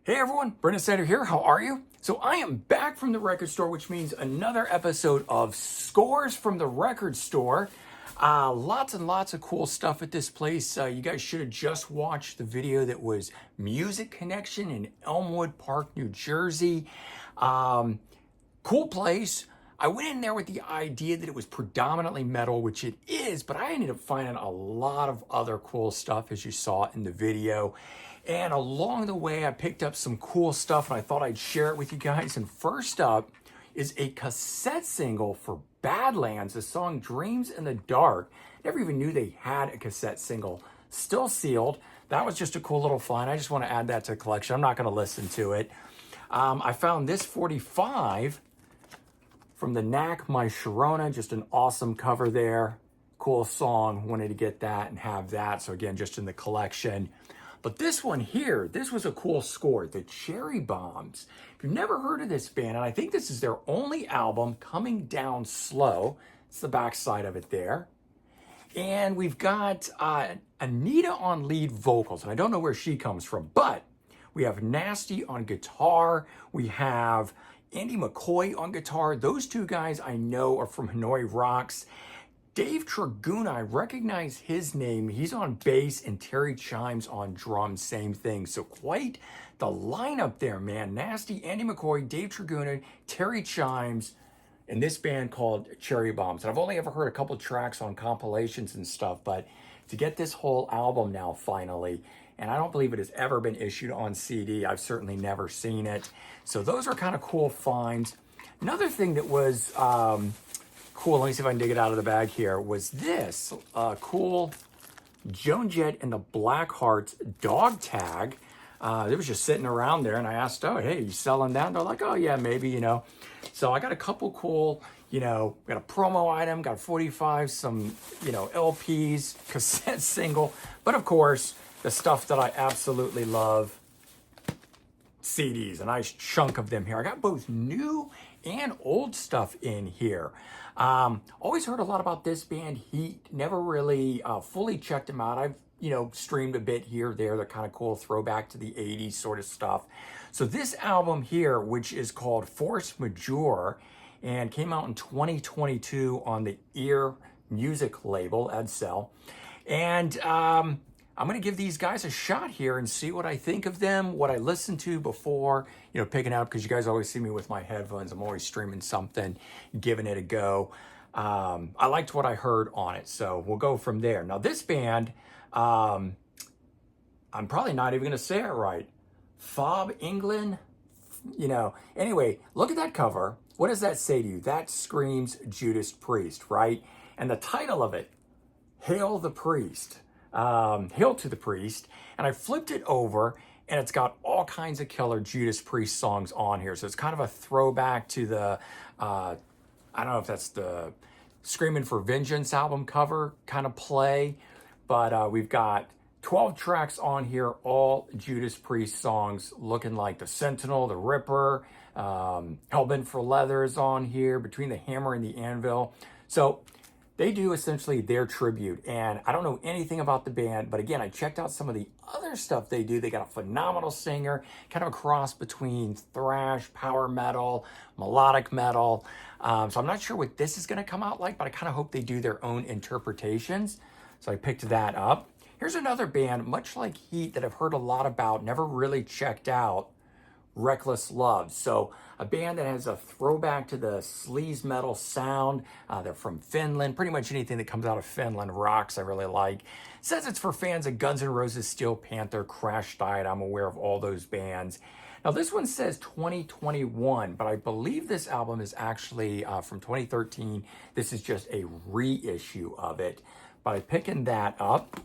Hey everyone, Brendan Sander here. How are you? So I am back from the record store, which means another episode of Scores from the Record Store. Lots and lots of cool stuff at this place. You guys should have just watched the video that was Music Connection in Elmwood Park, New Jersey. Cool place. I went in there with the idea that it was predominantly metal, which it is, but I ended up finding a lot of other cool stuff as you saw in the video. And along the way, I picked up some cool stuff and I thought I'd share it with you guys. And first up is a cassette single for Badlands, the song Dreams in the Dark. Never even knew they had a cassette single. Still sealed. That was just a cool little find. I just want to add that to the collection. I'm not going to listen to it. I found this 45 from the Knack, My Sharona, just an awesome cover there. Cool song, wanted to get that and have that. So again, just in the collection. But this one here, this was a cool score, the Cherry Bombs. If you've never heard of this band, and I think this is their only album, Coming Down Slow. It's the back side of it there. And we've got Anita on lead vocals, and I don't know where she comes from, but we have Nasty on guitar. We have Andy McCoy on guitar. Those two guys I know are from Hanoi Rocks. Dave Traguna, I recognize his name. He's on bass and Terry Chimes on drums, same thing. So quite the lineup there, man. Nasty, Andy McCoy, Dave Traguna, Terry Chimes, and this band called Cherry Bombs. And I've only ever heard a couple tracks on compilations and stuff, but to get this whole album now finally, and I don't believe it has ever been issued on CD. I've certainly never seen it. So those are kind of cool finds. Another thing that was cool, let me see if I can dig it out of the bag here, was this cool Joan Jett and the Blackhearts dog tag. It was just sitting around there, and I asked, oh, hey, you selling that? And they're like, oh, yeah, maybe, you know. So I got a couple cool, you know, got a promo item, got 45, some, you know, LPs, cassette single, but of course, the stuff that I absolutely love, CDs, a nice chunk of them here. I got both new and old stuff in here. Always heard a lot about this band, Heat. Never really fully checked them out. I've, you know, streamed a bit here, there. They're kind of cool, throwback to the 80s sort of stuff. So this album here, which is called Force Majeure, and came out in 2022 on the Ear Music label, Edsel. And I'm going to give these guys a shot here and see what I think of them, what I listened to before, you know, picking out, because you guys always see me with my headphones. I'm always streaming something, giving it a go. I liked what I heard on it, so we'll go from there. Now, this band, I'm probably not even going to say it right. Fob England, you know. Anyway, look at that cover. What does that say to you? That screams Judas Priest, right? And the title of it, Hail the Priest. Hail to the Priest, and I flipped it over and it's got all kinds of killer Judas Priest songs on here. So it's kind of a throwback to the, I don't know if that's the Screaming for Vengeance album cover kind of play, but we've got 12 tracks on here, all Judas Priest songs, looking like the Sentinel, the Ripper, Hellbent for Leather is on here, Between the Hammer and the Anvil. So they do essentially their tribute, and I don't know anything about the band, but again, I checked out some of the other stuff they do. They got a phenomenal singer, kind of a cross between thrash, power metal, melodic metal. So I'm not sure what this is going to come out like, but I kind of hope they do their own interpretations. So I picked that up. Here's another band, much like Heat, that I've heard a lot about, never really checked out, Reckless Love. So a band that has a throwback to the sleaze metal sound. They're from Finland. Pretty much anything that comes out of Finland rocks, I really like. It says it's for fans of Guns N' Roses, Steel Panther, Crash Diet. I'm aware of all those bands. Now this one says 2021, but I believe this album is actually from 2013. This is just a reissue of it. By picking that up,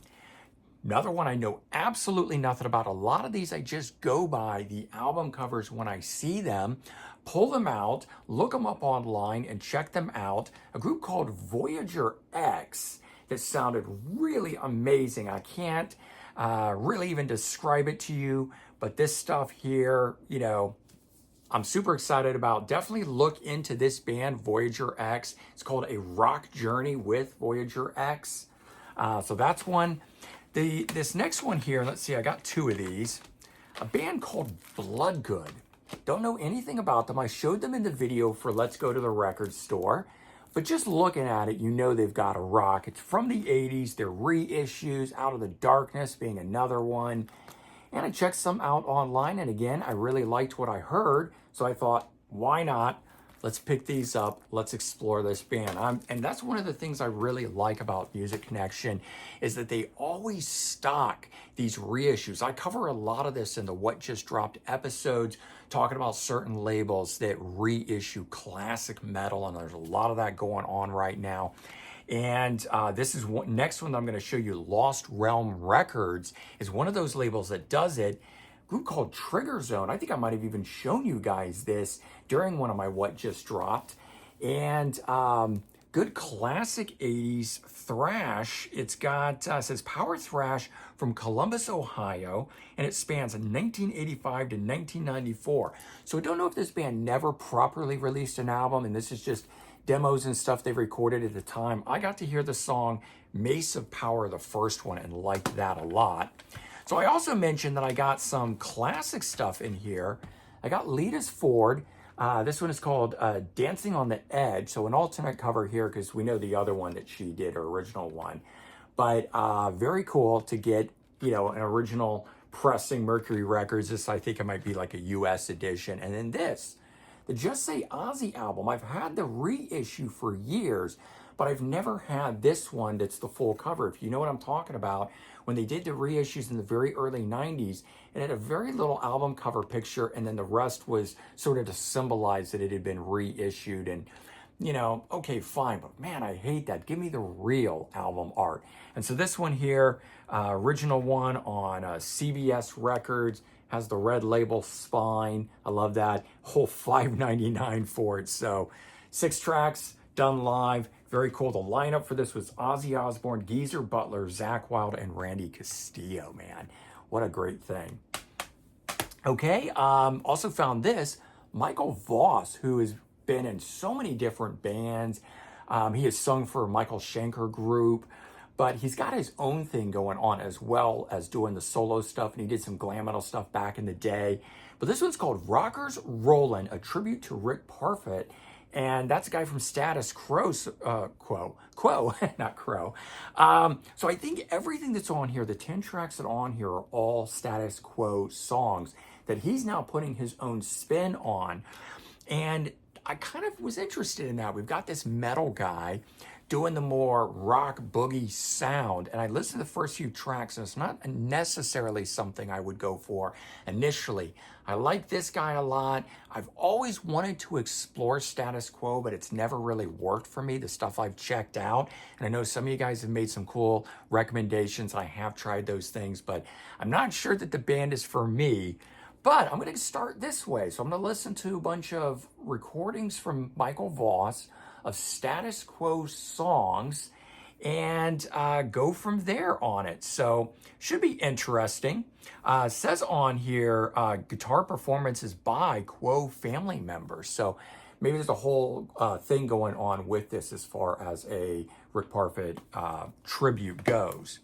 another one I know absolutely nothing about. A lot of these I just go by the album covers when I see them, pull them out, look them up online, and check them out. A group called Voyager X that sounded really amazing. I can't really even describe it to you, but this stuff here, you know, I'm super excited about. Definitely look into this band, Voyager X. It's called A Rock Journey with Voyager X. So that's one. This next one here, let's see, I got two of these. a band called Bloodgood. Don't know anything about them. I showed them in the video for Let's Go to the Record Store, but just looking at it, you know they've got to rock. It's from the 80s. They're reissues, Out of the Darkness being another one. And I checked some out online, and again, I really liked what I heard, so I thought, why not? Let's pick these up. Let's explore this band. And that's one of the things I really like about Music Connection is that they always stock these reissues. I cover a lot of this in the What Just Dropped episodes, talking about certain labels that reissue classic metal, and there's a lot of that going on right now. And this is one, next one that I'm going to show you, Lost Realm Records, is one of those labels that does it. Group called Trigger Zone. I think I might have even shown you guys this during one of my What Just Dropped. And good classic 80s thrash. It's got, says Power Thrash from Columbus, Ohio, and it spans 1985 to 1994. So I don't know if this band never properly released an album, and this is just demos and stuff they've recorded at the time. I got to hear the song Mace of Power, the first one, and liked that a lot. So I also mentioned that I got some classic stuff in here. I got Lita's Ford. This one is called Dancing on the Edge. So an alternate cover here because we know the other one that she did, her original one. But very cool to get, you know, an original pressing Mercury Records. This, I think it might be like a US edition. And then this, the Just Say Ozzy album. I've had the reissue for years, but I've never had this one that's the full cover. If you know what I'm talking about, when they did the reissues in the very early 90s, it had a very little album cover picture, and then the rest was sort of to symbolize that it had been reissued. And, you know, okay, fine, but man, I hate that. Give me the real album art. And so this one here, original one on CBS Records, has the red label spine. I love that. Whole $5.99 for it. So 6 tracks, done live. Very cool. The lineup for this was Ozzy Osbourne, Geezer Butler, Zakk Wylde, and Randy Castillo, man. What a great thing. Okay, also found this, Michael Voss, who has been in so many different bands. He has sung for Michael Schenker Group, but he's got his own thing going on as well as doing the solo stuff, and he did some glam metal stuff back in the day. But this one's called Rockers Rollin', a tribute to Rick Parfitt. And that's a guy from Status Quo, not Crow. So I think everything that's on here, the 10 tracks that are on here are all Status Quo songs that he's now putting his own spin on. And I kind of was interested in that. We've got this metal guy doing the more rock boogie sound. And I listened to the first few tracks, and it's not necessarily something I would go for initially. I like this guy a lot. I've always wanted to explore Status Quo, but it's never really worked for me, the stuff I've checked out. And I know some of you guys have made some cool recommendations. I have tried those things, but I'm not sure that the band is for me. But I'm going to start this way. So I'm going to listen to a bunch of recordings from Michael Voss of Status Quo songs and go from there on it. So should be interesting. Says on here, guitar performances by Quo family members. So maybe there's a whole thing going on with this as far as a Rick Parfitt tribute goes.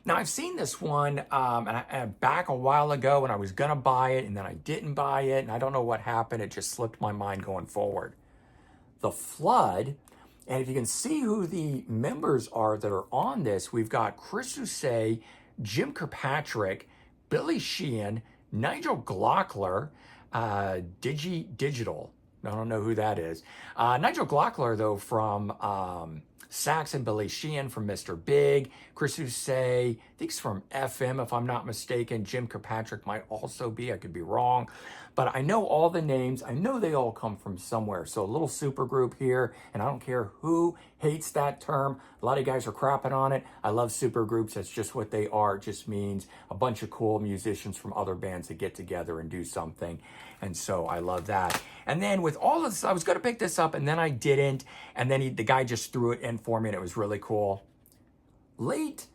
Now, I've seen this one back a while ago when I was going to buy it, and then I didn't buy it, and I don't know what happened. It just slipped my mind going forward. The Flood, and if you can see who the members are that are on this, we've got Chris Husay, Jim Kirkpatrick, Billy Sheehan, Nigel Glockler, Digital. I don't know who that is. Nigel Glockler, though, from Sax and Billy Sheehan from Mr. Big. Chris Husay, I think he's from FM, if I'm not mistaken. Jim Kirkpatrick might also be. I could be wrong. But I know all the names. I know they all come from somewhere. So a little supergroup here, and I don't care who hates that term. A lot of guys are crapping on it. I love supergroups. That's just what they are. It just means a bunch of cool musicians from other bands that get together and do something. And so I love that. And then with all of this, I was going to pick this up, and then I didn't. And then the guy just threw it in for me, and it was really cool. Late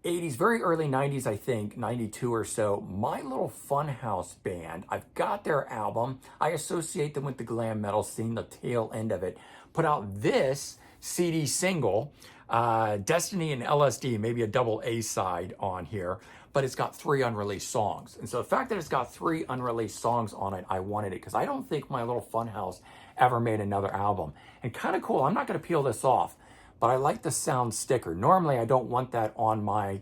80s, very early 90s, I think, 92 or so, My Little Funhouse Band. I've got their album. I associate them with the glam metal scene, the tail end of it. Put out this CD single, Destiny and LSD, maybe a double A side on here. but it's got 3 unreleased songs. And so the fact that it's got 3 unreleased songs on it, I wanted it because I don't think My Little Funhouse ever made another album. And kind of cool, I'm not going to peel this off, but I like the sound sticker. Normally, I don't want that on my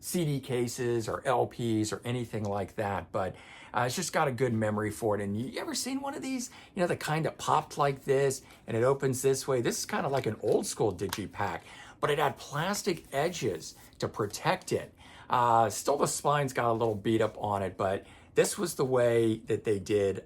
CD cases or LPs or anything like that, but it's just got a good memory for it. And you ever seen one of these, the kind that popped like this and it opens this way? This is kind of like an old school digipack, but it had plastic edges to protect it. Still the spine's got a little beat up on it, but this was the way that they did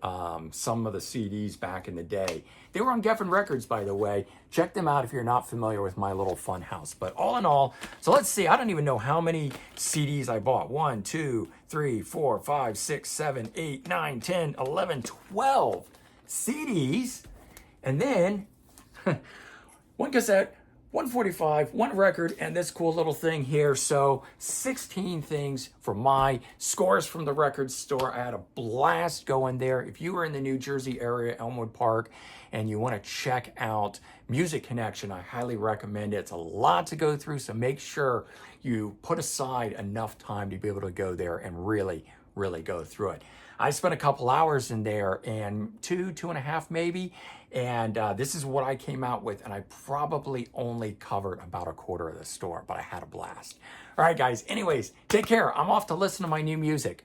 some of the CDs back in the day. They were on Geffen Records, by the way. Check them out if you're not familiar with My Little Funhouse. But all in all, so let's see. I don't even know how many CDs I bought. 1, 2, 3, 4, 5, 6, 7, 8, 9, 10, 11, 12 CDs. And then 1 cassette, 145, 1 record, and this cool little thing here. So 16 things for my scores from the record store. I had a blast going there. If you were in the New Jersey area, Elmwood Park, and you want to check out Music Connection, I highly recommend it. It's a lot to go through, so make sure you put aside enough time to be able to go there and really go through it. I spent a couple hours in there, and 2.5 maybe, and this is what I came out with, and I probably only covered about a quarter of the store, but I had a blast. All right, guys, anyways, take care. I'm off to listen to my new music.